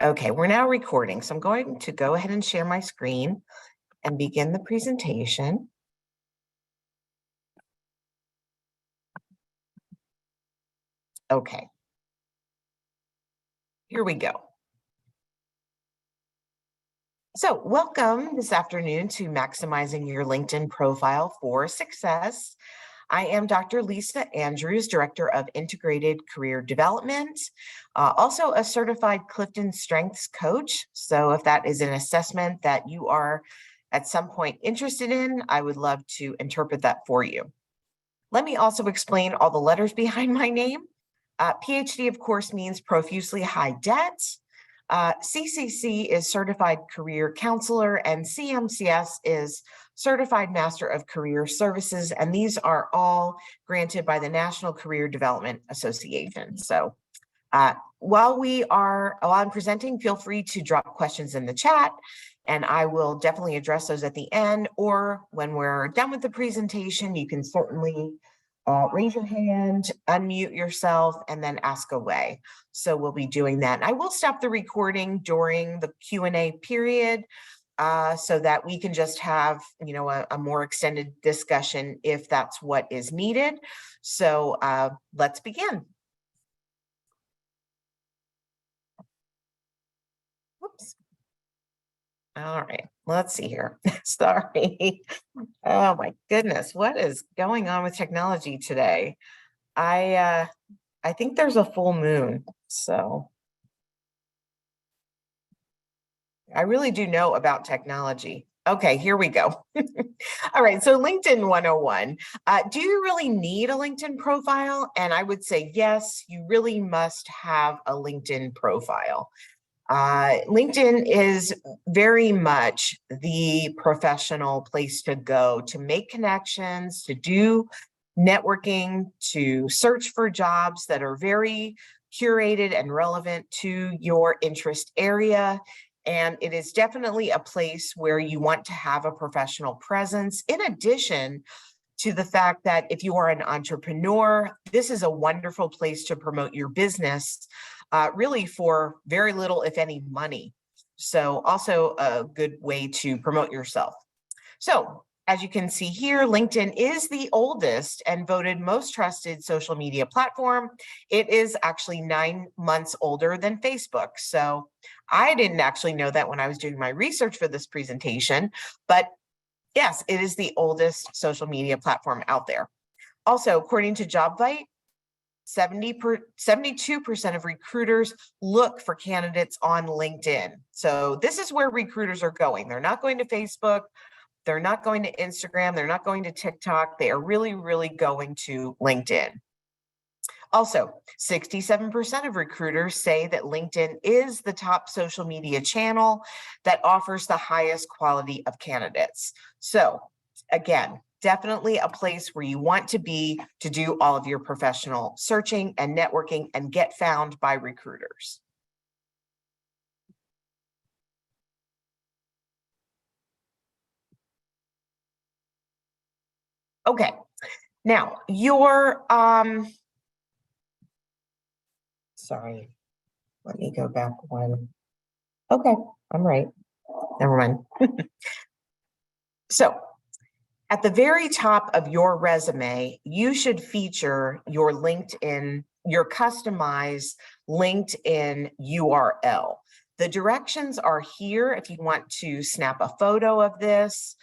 Okay, we're now recording, so I'm going to go ahead and share my screen and begin the presentation. Okay, here we go. So welcome this afternoon to Maximizing Your LinkedIn Profile for Success. I am Dr. Lisa Andrews, Director of Integrated Career Development, also a certified Clifton Strengths coach. So if that is an assessment that you are at some point interested in, I would love to interpret that for you. Let me also explain all the letters behind my name. PhD, of course, means profusely high debt. CCC is Certified Career Counselor, and CMCS is Certified Master of Career Services, and these are all granted by the National Career Development Association. So while I'm presenting, feel free to drop questions in the chat, and I will definitely address those at the end, or when we're done with the presentation, you can certainly raise your hand, unmute yourself, and then ask away. So we'll be doing that. I will stop the recording during the Q&A period so that we can just have, a more extended discussion if that's what is needed. So let's begin. Whoops. All right, let's see here. Sorry. Oh my goodness, what is going on with technology today? I think there's a full moon, so I really do know about technology. Okay, here we go. All right, so LinkedIn 101. Do you really need a LinkedIn profile? And I would say yes, you really must have a LinkedIn profile. LinkedIn is very much the professional place to go to make connections, to do networking, to search for jobs that are very curated and relevant to your interest area. And it is definitely a place where you want to have a professional presence. In addition to the fact that if you are an entrepreneur, this is a wonderful place to promote your business, really for very little, if any, money. So also a good way to promote yourself. So as you can see here, LinkedIn is the oldest and voted most trusted social media platform. It is actually 9 months older than Facebook. So I didn't actually know that when I was doing my research for this presentation, but yes, it is the oldest social media platform out there. Also, according to JobVite, 72% of recruiters look for candidates on LinkedIn. So this is where recruiters are going. They're not going to Facebook. They're not going to Instagram. They're not going to TikTok. They are really, really going to LinkedIn. Also, 67% of recruiters say that LinkedIn is the top social media channel that offers the highest quality of candidates. So again, definitely a place where you want to be to do all of your professional searching and networking and get found by recruiters. Okay, now your sorry, let me go back one. Okay, I'm right. Never mind. So at the very top of your resume, you should feature your LinkedIn, your customized LinkedIn URL. The directions are here if you want to snap a photo of this.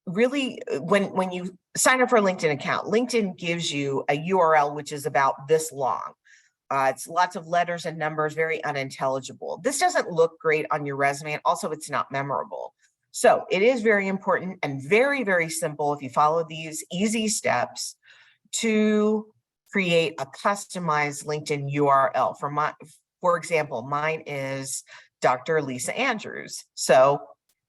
Really, when you sign up for a LinkedIn account, LinkedIn gives you a URL which is about this long. It's lots of letters and numbers, very unintelligible. This doesn't look great on your resume, and also it's not memorable. So it is very important and very, very simple if you follow these easy steps to create a customized LinkedIn URL. For example, mine is Dr. Lisa Andrews. So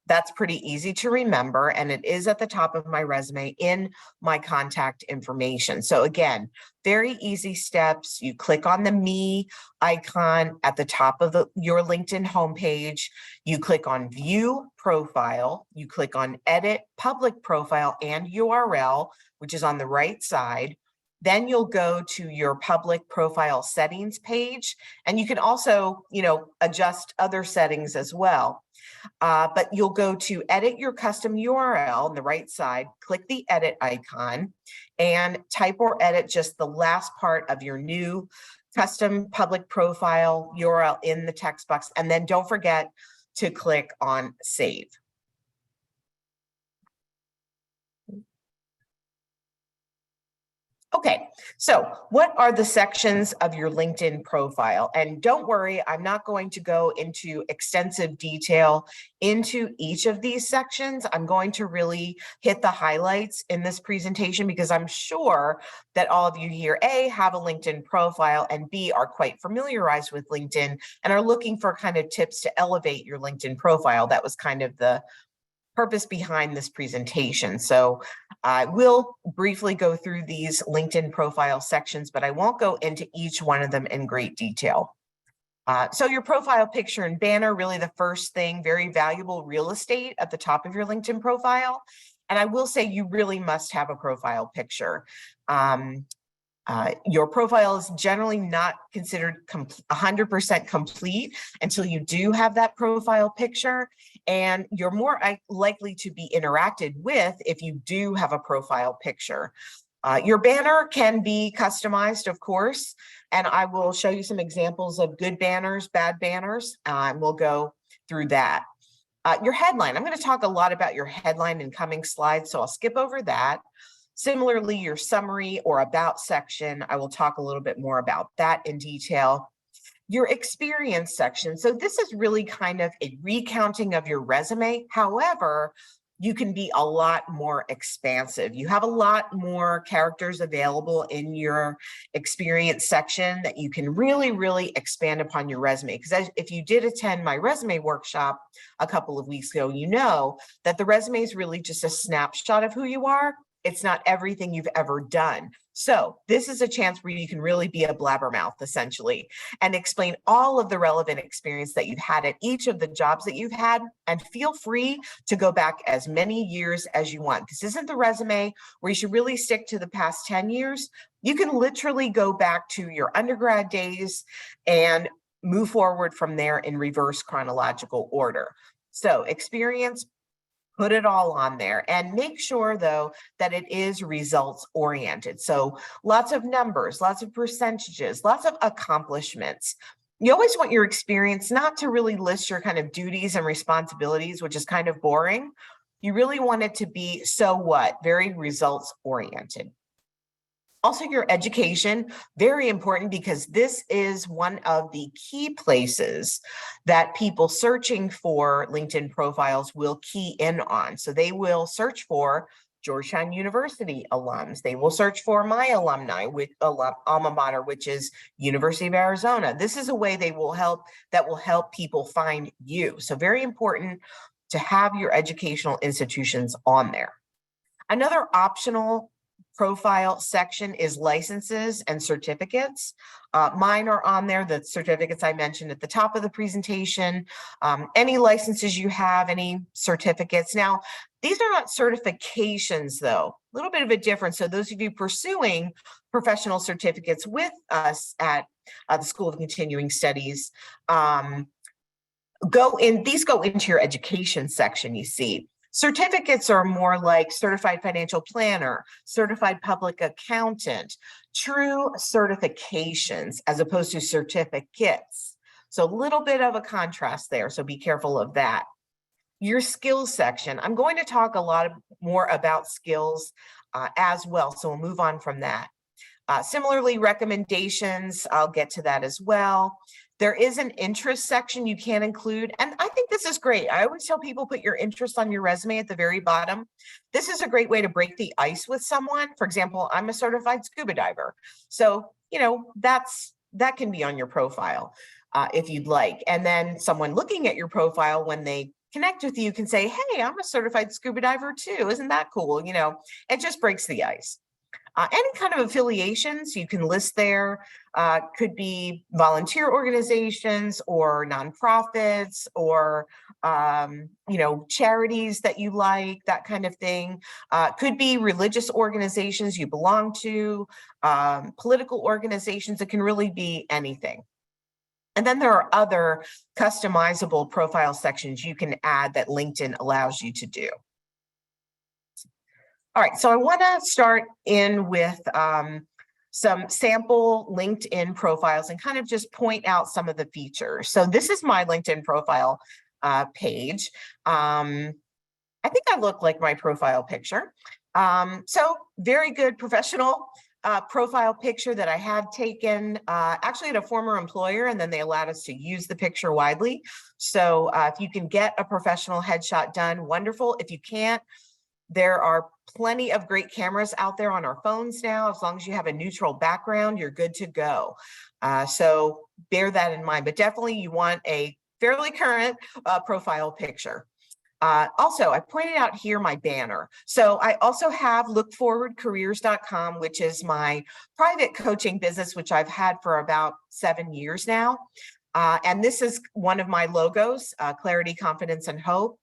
that's pretty easy to remember, and it is at the top of my resume in my contact information. So again, very easy steps. You click on the Me icon at the top of your LinkedIn homepage. You click on View Profile. You click on Edit Public Profile and URL, which is on the right side. Then you'll go to your public profile settings page, and you can also, adjust other settings as well. But you'll go to edit your custom URL on the right side, click the edit icon, and type or edit just the last part of your new custom public profile URL in the text box. And then don't forget to click on save. Okay, so what are the sections of your LinkedIn profile? And don't worry, I'm not going to go into extensive detail into each of these sections. I'm going to really hit the highlights in this presentation because I'm sure that all of you here, A, have a LinkedIn profile, and B, are quite familiarized with LinkedIn and are looking for kind of tips to elevate your LinkedIn profile. That was kind of the purpose behind this presentation. So I will briefly go through these LinkedIn profile sections, but I won't go into each one of them in great detail. So your profile picture and banner, really the first thing, very valuable real estate at the top of your LinkedIn profile. And I will say you really must have a profile picture. Your profile is generally not considered 100% complete until you do have that profile picture, and you're more likely to be interacted with if you do have a profile picture. Your banner can be customized, of course, and I will show you some examples of good banners, bad banners, and we'll go through that. Your headline, I'm going to talk a lot about your headline in coming slides, so I'll skip over that. Similarly, your summary or about section, I will talk a little bit more about that in detail. Your experience section, so this is really kind of a recounting of your resume. However, you can be a lot more expansive. You have a lot more characters available in your experience section that you can really, really expand upon your resume. Because if you did attend my resume workshop a couple of weeks ago, you know that the resume is really just a snapshot of who you are. It's not everything you've ever done. So this is a chance where you can really be a blabbermouth, essentially, and explain all of the relevant experience that you've had at each of the jobs that you've had, and feel free to go back as many years as you want. This isn't the resume where you should really stick to the past 10 years. You can literally go back to your undergrad days and move forward from there in reverse chronological order. So experience, put it all on there, and make sure though that it is results oriented. So lots of numbers, lots of percentages, lots of accomplishments. You always want your experience not to really list your kind of duties and responsibilities, which is kind of boring. You really want it to be so what, very results oriented. Also, your education, very important, because this is one of the key places that people searching for LinkedIn profiles will key in on. So they will search for Georgetown University alums. They will search for my alumni with alma mater, which is University of Arizona. This is a way that will help people find you. So very important to have your educational institutions on there. Another optional profile section is licenses and certificates. Mine are on there, the certificates I mentioned at the top of the presentation. Any licenses you have, any certificates. Now, these are not certifications though, a little bit of a difference. So those of you pursuing professional certificates with us at the School of Continuing Studies, these go into your education section, you see. Certificates are more like certified financial planner, certified public accountant, true certifications as opposed to certificates. So a little bit of a contrast there, so be careful of that. Your skills section, I'm going to talk a lot more about skills as well, so we'll move on from that. Similarly, recommendations, I'll get to that as well. There is an interest section you can include, and I think this is great. I always tell people put your interest on your resume at the very bottom. This is a great way to break the ice with someone. For example, I'm a certified scuba diver. So, that can be on your profile if you'd like. And then someone looking at your profile when they connect with you can say, hey, I'm a certified scuba diver too. Isn't that cool? It just breaks the ice. Any kind of affiliations you can list there. Could be volunteer organizations or nonprofits or charities that you like, that kind of thing. Could be religious organizations you belong to, political organizations. It can really be anything. And then there are other customizable profile sections you can add that LinkedIn allows you to do. All right, so I want to start in with some sample LinkedIn profiles and kind of just point out some of the features. So this is my LinkedIn profile page. I think I look like my profile picture. So very good professional profile picture that I had taken actually at a former employer, and then they allowed us to use the picture widely. So if you can get a professional headshot done, wonderful. If you can't, there are plenty of great cameras out there on our phones now. As long as you have a neutral background, you're good to go. So bear that in mind, but definitely you want a fairly current profile picture. Also, I pointed out here my banner. So I also have lookforwardcareers.com, which is my private coaching business, which I've had for about 7 years now. And this is one of my logos, Clarity, Confidence, and Hope.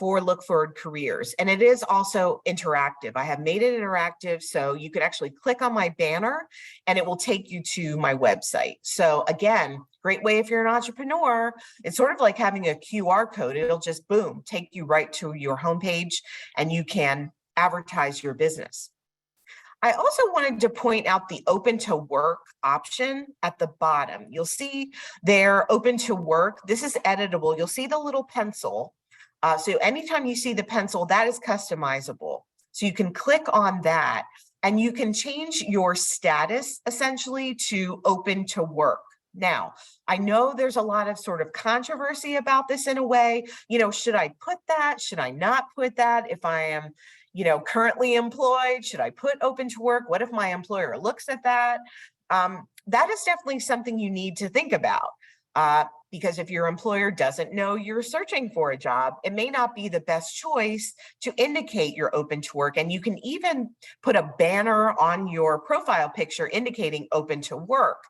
For Look Forward Careers. And it is also interactive. I have made it interactive, so you could actually click on my banner and it will take you to my website. So again, great way if you're an entrepreneur. It's sort of like having a QR code. It'll just, boom, take you right to your homepage and you can advertise your business. I also wanted to point out the open to work option at the bottom. You'll see there, open to work. This is editable. You'll see the little pencil. So anytime you see the pencil, that is customizable. So you can click on that and you can change your status essentially to open to work. Now, I know there's a lot of sort of controversy about this in a way, should I put that? Should I not put that? If I am, currently employed, should I put open to work? What if my employer looks at that? That is definitely something you need to think about. Because if your employer doesn't know you're searching for a job, it may not be the best choice to indicate you're open to work. And you can even put a banner on your profile picture indicating open to work.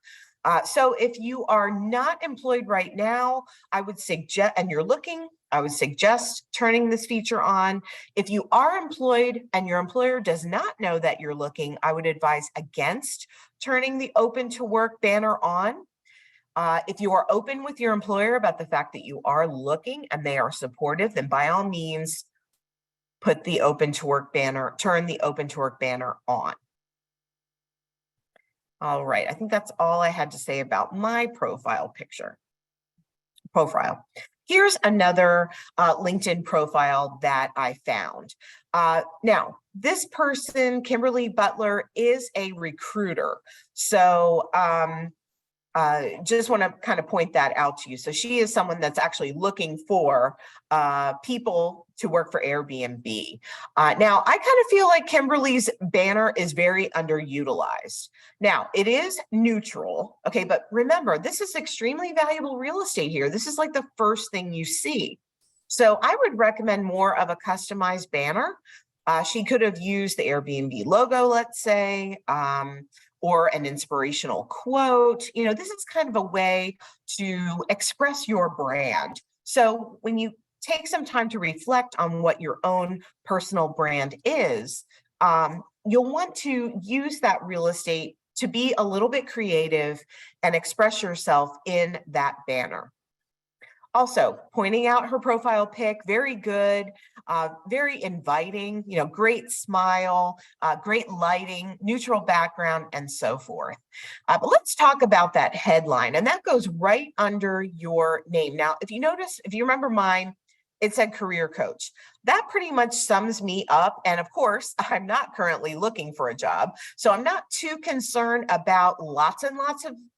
So if you are not employed right now, I would suggest, and you're looking, I would suggest turning this feature on. If you are employed and your employer does not know that you're looking, I would advise against turning the open to work banner on. If you are open with your employer about the fact that you are looking and they are supportive, then by all means, put the open to work banner, turn the open to work banner on. All right, I think that's all I had to say about my profile. Here's another LinkedIn profile that I found. Now, this person, Kimberly Butler, is a recruiter. So just want to kind of point that out to you. So she is someone that's actually looking for people to work for Airbnb. Now, I kind of feel like Kimberly's banner is very underutilized. Now, it is neutral, okay, but remember, this is extremely valuable real estate here. This is like the first thing you see. So I would recommend more of a customized banner. She could have used the Airbnb logo, let's say, or an inspirational quote. This is kind of a way to express your brand. So when you take some time to reflect on what your own personal brand is, you'll want to use that real estate to be a little bit creative and express yourself in that banner. Also, pointing out her profile pic, very good, very inviting, great smile, great lighting, neutral background, and so forth. But let's talk about that headline, and that goes right under your name. Now, if you remember mine, it said career coach. That pretty much sums me up. And of course, I'm not currently looking for a job. So I'm not too concerned about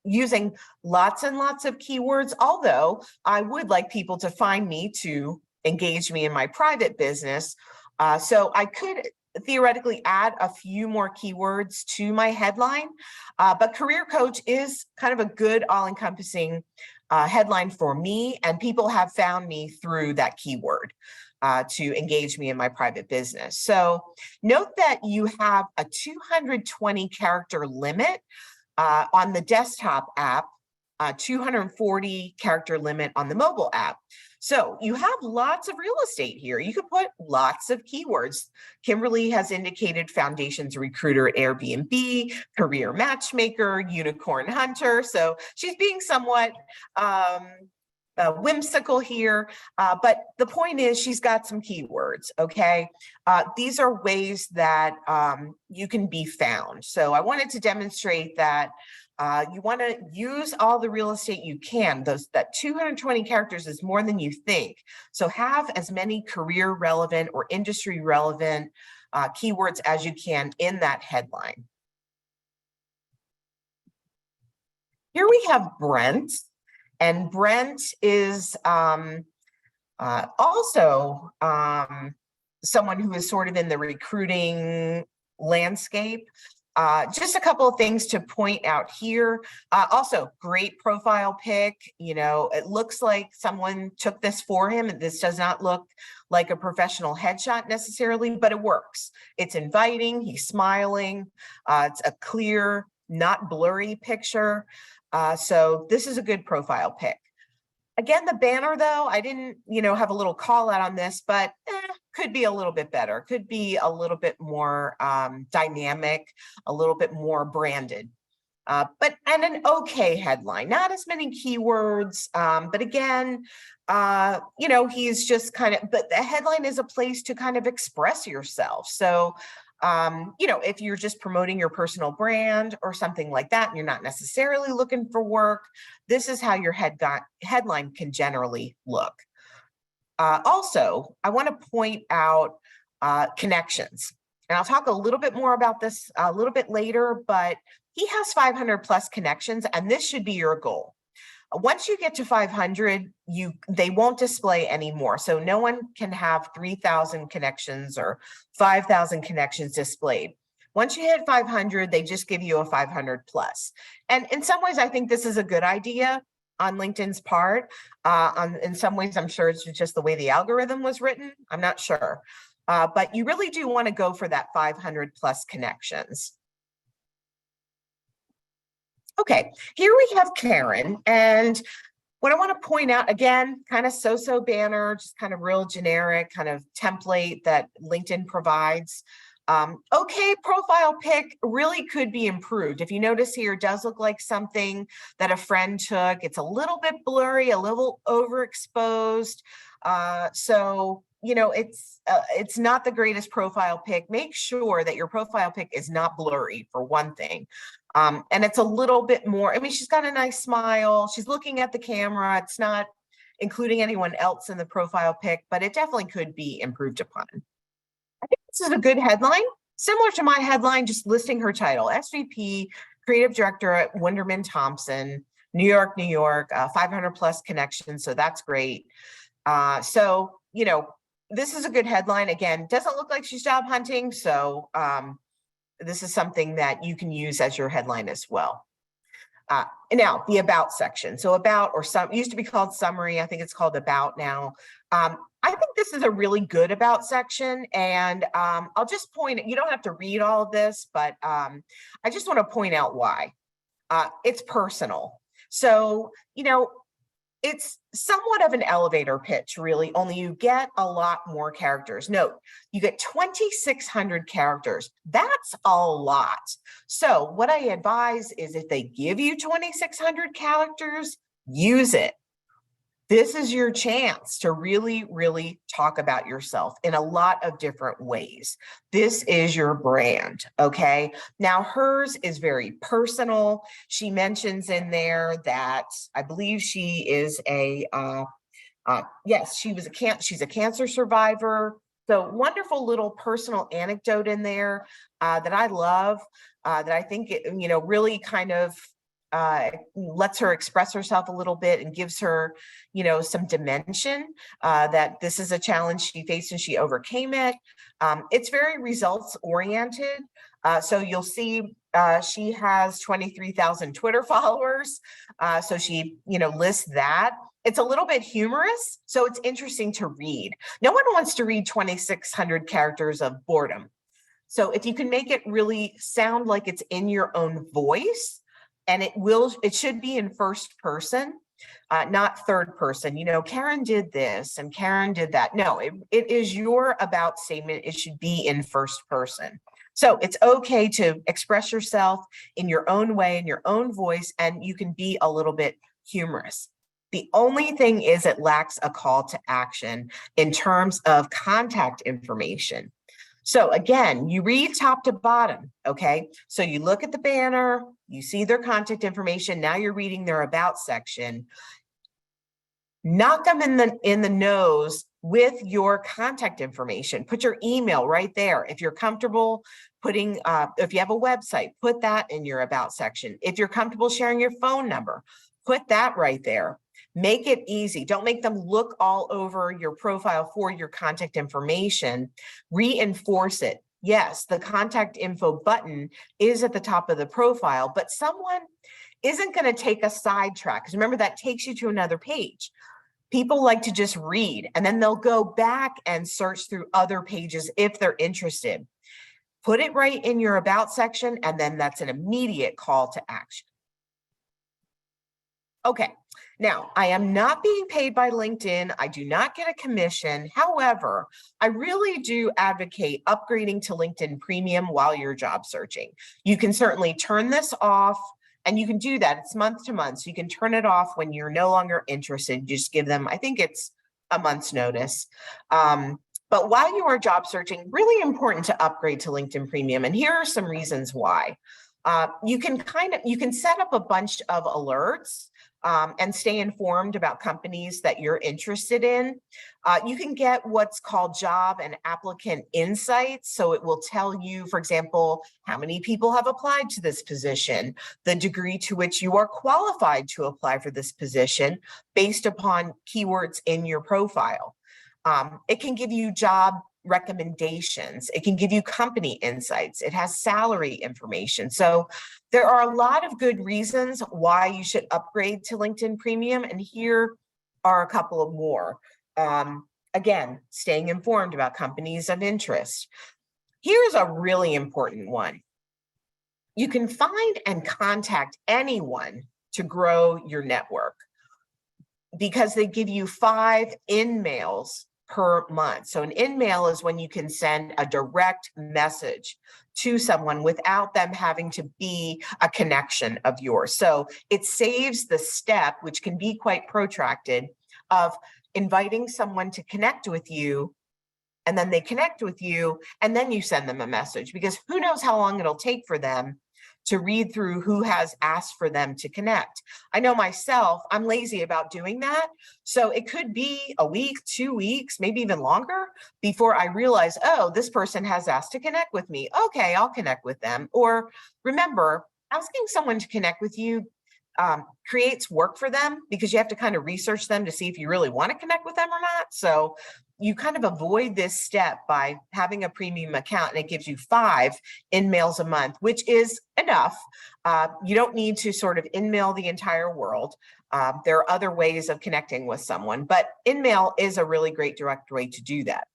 using lots and lots of keywords, although I would like people to find me to engage me in my private business. So I could theoretically add a few more keywords to my headline, but career coach is kind of a good all-encompassing headline for me, and people have found me through that keyword. to engage me in my private business. So note that you have a 220 character limit on the desktop app, 240 character limit on the mobile app. So you have lots of real estate here. You could put lots of keywords. Kimberly has indicated foundations recruiter at Airbnb, career matchmaker, unicorn hunter. So she's being somewhat whimsical here, but the point is she's got some keywords, okay? These are ways that you can be found. So I wanted to demonstrate that you want to use all the real estate you can. That 220 characters is more than you think. So have as many career relevant or industry relevant keywords as you can in that headline. Here we have Brent. And Brent is also someone who is sort of in the recruiting landscape. Just a couple of things to point out here. Also, great profile pic. You know, it looks like someone took this for him. This does not look like a professional headshot necessarily, but it works. It's inviting. He's smiling. It's a clear, not blurry picture. So this is a good profile pic. Again, the banner though, I didn't, have a little call out on this, but could be a little bit better. Could be a little bit more dynamic, a little bit more branded. And an okay headline, not as many keywords, but again, he's just but the headline is a place to kind of express yourself. So if you're just promoting your personal brand or something like that, and you're not necessarily looking for work, this is how your headline can generally look. Also, I want to point out connections. And I'll talk a little bit more about this a little bit later, but he has 500 plus connections, and this should be your goal. Once you get to 500, they won't display anymore. So no one can have 3,000 connections or 5,000 connections displayed. Once you hit 500, they just give you a 500 plus. And in some ways, I think this is a good idea on LinkedIn's part. In some ways, I'm sure it's just the way the algorithm was written. I'm not sure. But you really do want to go for that 500 plus connections. Okay, here we have Karen, and what I want to point out, again, kind of so-so banner, just kind of real generic kind of template that LinkedIn provides. Okay, profile pic really could be improved. If you notice here, it does look like something that a friend took. It's a little bit blurry, a little overexposed. So it's not the greatest profile pic. Make sure that your profile pic is not blurry, for one thing. And it's a little bit more, she's got a nice smile. She's looking at the camera. It's not including anyone else in the profile pic, but it definitely could be improved upon. I think this is a good headline, similar to my headline, just listing her title, SVP, Creative Director at Wunderman Thompson, New York, 500 plus connections. So that's great. This is a good headline. Again, doesn't look like she's job hunting. So this is something that you can use as your headline as well. Now, the about section. So about, or some, used to be called summary. I think it's called about now. I think this is a really good about section. And I'll just point, you don't have to read all of this, but I just want to point out why. It's personal. So, it's somewhat of an elevator pitch, really, only you get a lot more characters. Note, you get 2,600 characters. That's a lot. So what I advise is if they give you 2,600 characters, use it. This is your chance to really, really talk about yourself in a lot of different ways. This is your brand, okay? Now, hers is very personal. She mentions in there that I believe she is she's a cancer survivor. So wonderful little personal anecdote in there that I love, that I think, really kind of lets her express herself a little bit and gives her, some dimension that this is a challenge she faced and she overcame it. It's very results oriented. So you'll see she has 23,000 Twitter followers. So she, lists that. It's a little bit humorous, so it's interesting to read. No one wants to read 2,600 characters of boredom. So if you can make it really sound like it's in your own voice, and it should be in first person, not third person. You know, Karen did this and Karen did that. No, it is your about statement. It should be in first person. So it's okay to express yourself in your own way, in your own voice, and you can be a little bit humorous. The only thing is it lacks a call to action in terms of contact information. So again, you read top to bottom, okay? So you look at the banner, you see their contact information, now you're reading their about section. Knock them in the nose with your contact information. Put your email right there. If you're comfortable putting, if you have a website, put that in your about section. If you're comfortable sharing your phone number, put that right there. Make it easy. Don't make them look all over your profile for your contact information. Reinforce it. Yes, the contact info button is at the top of the profile, but someone isn't going to take a sidetrack. Because remember, that takes you to another page. People like to just read, and then they'll go back and search through other pages if they're interested. Put it right in your about section, and then that's an immediate call to action. Okay, now I am not being paid by LinkedIn. I do not get a commission. However, I really do advocate upgrading to LinkedIn Premium while you're job searching. You can certainly turn this off, and you can do that. It's month to month. So you can turn it off when you're no longer interested. Just give them, I think it's a month's notice. But while you are job searching, really important to upgrade to LinkedIn Premium. And here are some reasons why. You can set up a bunch of alerts and stay informed about companies that you're interested in. You can get what's called job and applicant insights. So it will tell you, for example, how many people have applied to this position, the degree to which you are qualified to apply for this position based upon keywords in your profile. It can give you job recommendations. It can give you company insights. It has salary information. So there are a lot of good reasons why you should upgrade to LinkedIn Premium. And here are a couple of more. Again, staying informed about companies of interest. Here's a really important one. You can find and contact anyone to grow your network because they give you 5 in-mails per month. So an in-mail is when you can send a direct message to someone without them having to be a connection of yours. So it saves the step, which can be quite protracted, of inviting someone to connect with you, and then they connect with you, and then you send them a message, because who knows how long it'll take for them to read through who has asked for them to connect. I know myself, I'm lazy about doing that. So it could be a week, 2 weeks, maybe even longer before I realize, oh, this person has asked to connect with me. Okay, I'll connect with them. Or remember, asking someone to connect with you creates work for them, because you have to kind of research them to see if you really want to connect with them or not. So you kind of avoid this step by having a premium account, and it gives you 5 in-mails a month, which is enough. You don't need to sort of in-mail the entire world. There are other ways of connecting with someone, but in-mail is a really great direct way to do that.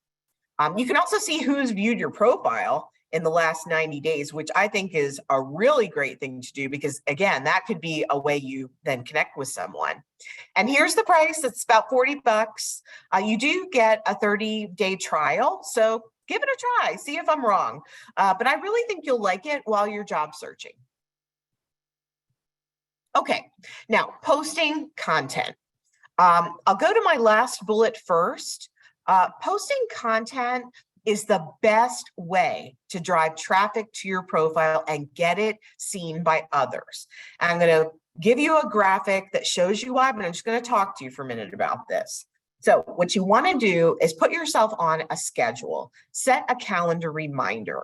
You can also see who's viewed your profile in the last 90 days, which I think is a really great thing to do, because again, that could be a way you then connect with someone. And here's the price. It's about $40. You do get a 30-day trial. So give it a try, see if I'm wrong. But I really think you'll like it while you're job searching. Okay, now posting content. I'll go to my last bullet first. Posting content is the best way to drive traffic to your profile and get it seen by others. And I'm going to give you a graphic that shows you why, but I'm just going to talk to you for a minute about this. So what you want to do is put yourself on a schedule, set a calendar reminder.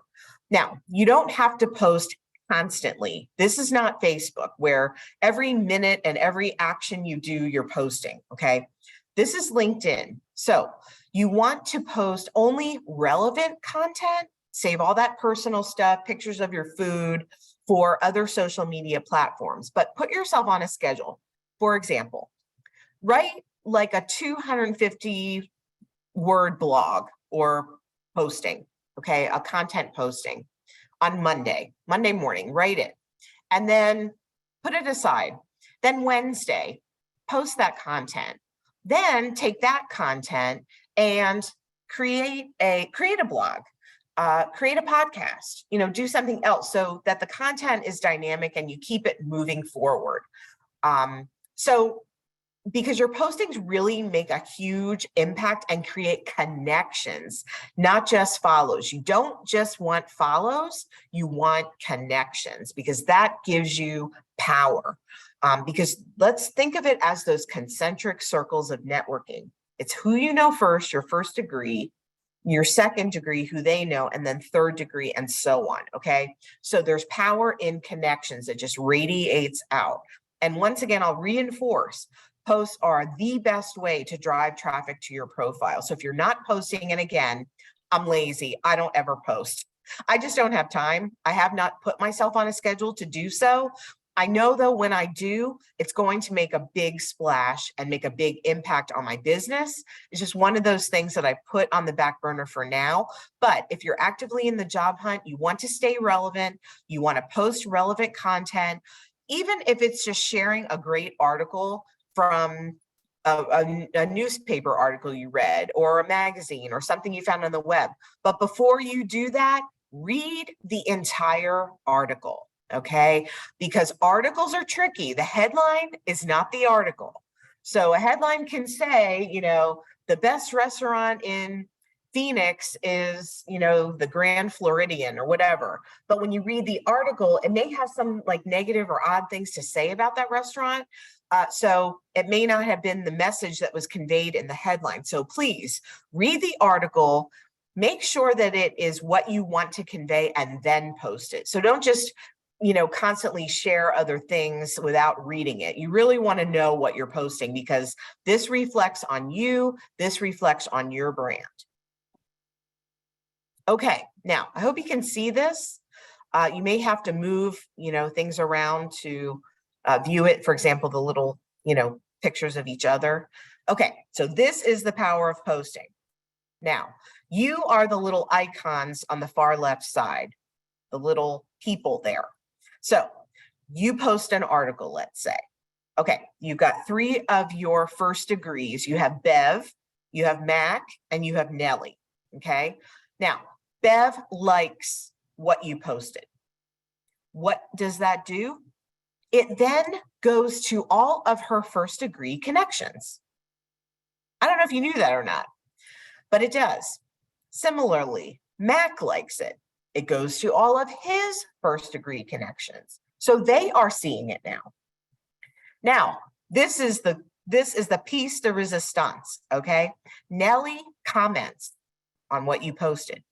Now, you don't have to post constantly. This is not Facebook, where every minute and every action you do, you're posting, okay? This is LinkedIn. So you want to post only relevant content, save all that personal stuff, pictures of your food, for other social media platforms, but put yourself on a schedule. For example, right like a 250 word blog or posting, okay, a content posting on Monday morning, write it, and then put it aside. Then Wednesday, post that content. Then take that content and create a blog, create a podcast, do something else so that the content is dynamic and you keep it moving forward. So because your postings really make a huge impact and create connections, not just follows. You don't just want follows, you want connections, because that gives you power. Because let's think of it as those concentric circles of networking. It's who you know first, your first degree, your second degree, who they know, and then third degree, and so on, okay? So there's power in connections that just radiates out. And once again, I'll reinforce, posts are the best way to drive traffic to your profile. So if you're not posting, and again, I'm lazy, I don't ever post. I just don't have time. I have not put myself on a schedule to do so. I know though, when I do, it's going to make a big splash and make a big impact on my business. It's just one of those things that I put on the back burner for now. But if you're actively in the job hunt, you want to stay relevant, you want to post relevant content, even if it's just sharing a great article from a newspaper article you read, or a magazine, or something you found on the web. But before you do that, read the entire article, okay? Because articles are tricky. The headline is not the article. So a headline can say, the best restaurant in Phoenix is, the Grand Floridian or whatever. But when you read the article, it may have some like negative or odd things to say about that restaurant. So it may not have been the message that was conveyed in the headline. So please read the article, make sure that it is what you want to convey, and then post it. So don't just, constantly share other things without reading it. You really want to know what you're posting, because this reflects on you, this reflects on your brand. Okay, now I hope you can see this. You may have to move, things around to view it. For example, the little, pictures of each other. Okay, so this is the power of posting. Now, you are the little icons on the far left side, the little people there. So you post an article, let's say. Okay, you've got 3 of your first degrees. You have Bev, you have Mac, and you have Nellie, okay? Now, Bev likes what you posted. What does that do? It then goes to all of her first degree connections. I don't know if you knew that or not, but it does. Similarly, Mac likes it. It goes to all of his first degree connections. So they are seeing it now. Now, this is the piece de resistance, okay? Nellie comments on what you posted.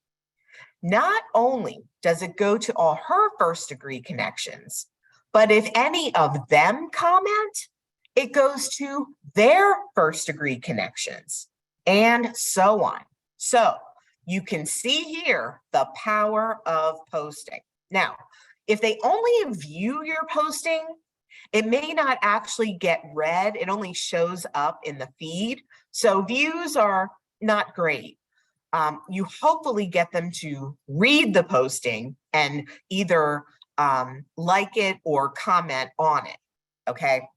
Not only does it go to all her first degree connections, but if any of them comment, it goes to their first degree connections, and so on. So you can see here the power of posting. Now, if they only view your posting, it may not actually get read. It only shows up in the feed. So views are not great. You hopefully get them to read the posting and either like it or comment on it, okay?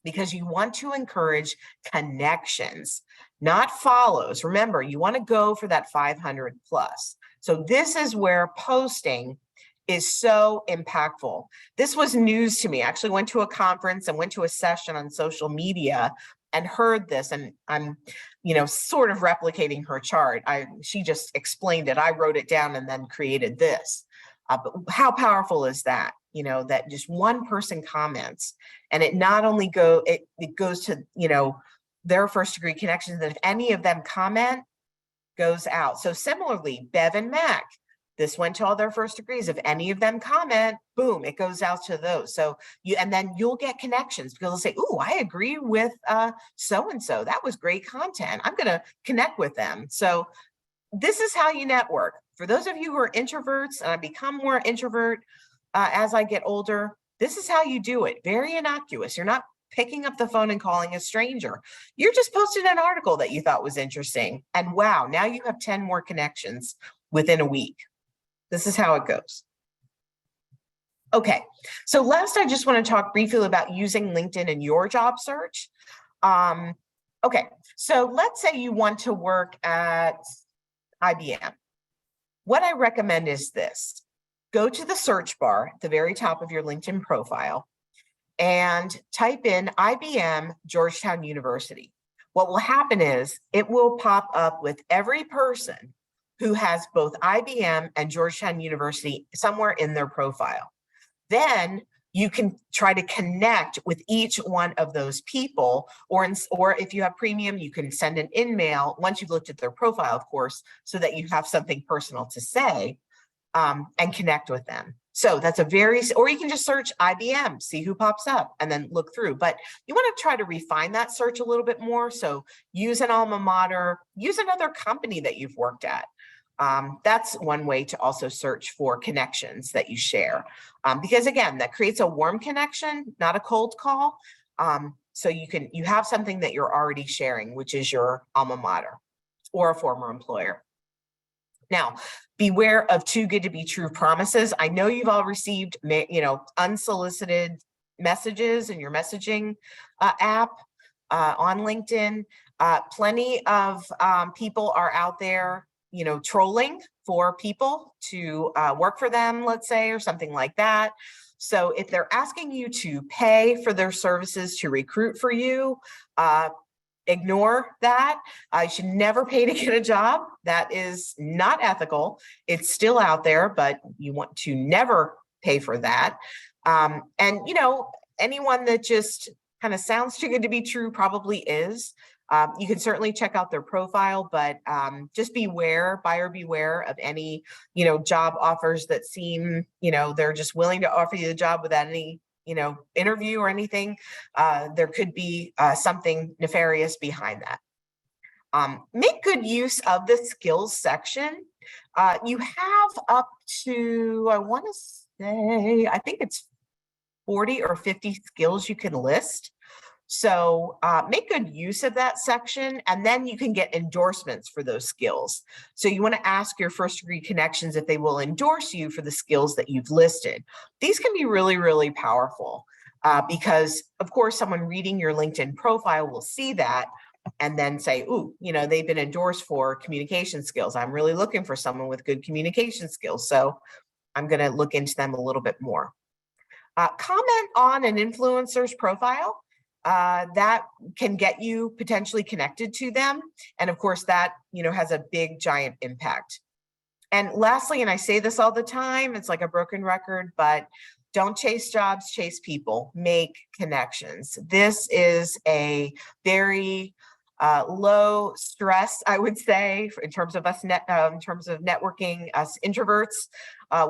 Because you want to encourage connections, not follows. Remember, you want to go for that 500 plus. So this is where posting is so impactful. This was news to me. I actually went to a conference and went to a session on social media and heard this, and I'm, sort of replicating her chart. She just explained it. I wrote it down and then created this. But how powerful is that? That just one person comments, and it not only it goes to, their first degree connections, that if any of them comment, goes out. So similarly, Bev and Mac, this went to all their first degrees. If any of them comment, boom, it goes out to those. So and then you'll get connections, because they'll say, "Ooh, I agree with so-and-so. That was great content. I'm going to connect with them." So this is how you network. For those of you who are introverts, and I become more introvert as I get older, this is how you do it. Very innocuous. You're not picking up the phone and calling a stranger. You're just posted an article that you thought was interesting. And wow, now you have 10 more connections within a week. This is how it goes. Okay, so last I just want to talk briefly about using LinkedIn in your job search. Okay, so let's say you want to work at IBM. What I recommend is this. Go to the search bar at the very top of your LinkedIn profile and type in IBM Georgetown University. What will happen is it will pop up with every person who has both IBM and Georgetown University somewhere in their profile. Then you can try to connect with each one of those people, or if you have premium, you can send an email once you've looked at their profile, of course, so that you have something personal to say and connect with them. So that's or you can just search IBM, see who pops up, and then look through. But you want to try to refine that search a little bit more. So use an alma mater, use another company that you've worked at. That's one way to also search for connections that you share. Because again, that creates a warm connection, not a cold call. So you have something that you're already sharing, which is your alma mater or a former employer. Now, beware of too good to be true promises. I know you've all received, unsolicited messages in your messaging app on LinkedIn. Plenty of people are out there trolling for people to work for them, let's say, or something like that. So if they're asking you to pay for their services to recruit for you, ignore that. You should never pay to get a job. That is not ethical. It's still out there, but you want to never pay for that. And anyone that just kind of sounds too good to be true probably is. You can certainly check out their profile, but just buyer beware of any, job offers that seem, they're just willing to offer you the job without any, interview or anything. There could be something nefarious behind that. Make good use of the skills section. You have up to, I want to say, I think it's 40 or 50 skills you can list. So make good use of that section, and then you can get endorsements for those skills. So you want to ask your first degree connections if they will endorse you for the skills that you've listed. These can be really, really powerful because, of course, someone reading your LinkedIn profile will see that and then say, ooh, they've been endorsed for communication skills. I'm really looking for someone with good communication skills. So I'm going to look into them a little bit more. Comment on an influencer's profile. That can get you potentially connected to them. And of course that, has a big, giant impact. And lastly, and I say this all the time, it's like a broken record, but don't chase jobs, chase people, make connections. This is a very low stress, I would say, in terms of us, in terms of networking, us introverts,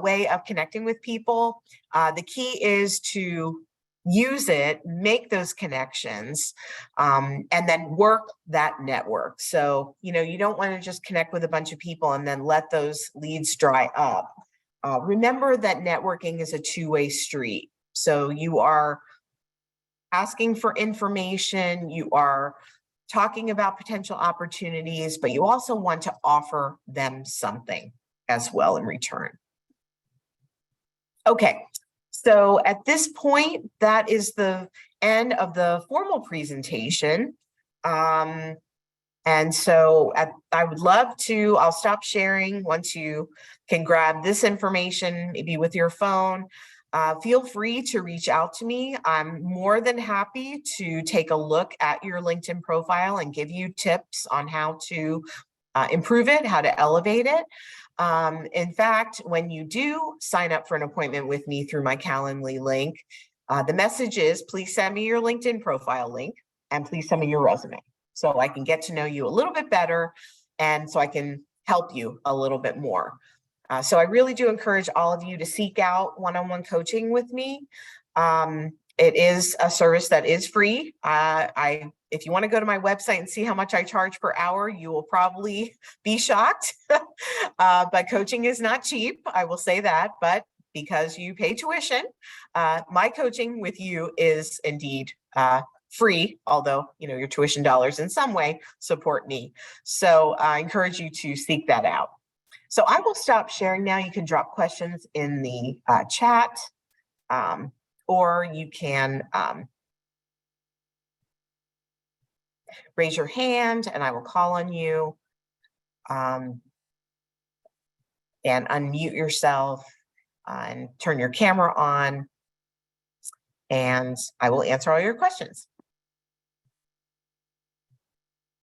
way of connecting with people. The key is to use it, make those connections, and then work that network. So, you don't want to just connect with a bunch of people and then let those leads dry up. Remember that networking is a two-way street. So you are asking for information, you are talking about potential opportunities, but you also want to offer them something as well in return. Okay. So at this point, that is the end of the formal presentation. And so I would love to, I'll stop sharing once you can grab this information, maybe with your phone. Feel free to reach out to me. I'm more than happy to take a look at your LinkedIn profile and give you tips on how to improve it, how to elevate it. In fact, when you do sign up for an appointment with me through my Calendly link, the message is, please send me your LinkedIn profile link and please send me your resume so I can get to know you a little bit better and so I can help you a little bit more. So I really do encourage all of you to seek out one-on-one coaching with me. It is a service that is free. If you want to go to my website and see how much I charge per hour, you will probably be shocked. But coaching is not cheap, I will say that. But because you pay tuition, my coaching with you is indeed free, although your tuition dollars in some way support me. So I encourage you to seek that out. So I will stop sharing now. You can drop questions in the chat, or you can raise your hand and I will call on you, and unmute yourself and turn your camera on, and I will answer all your questions.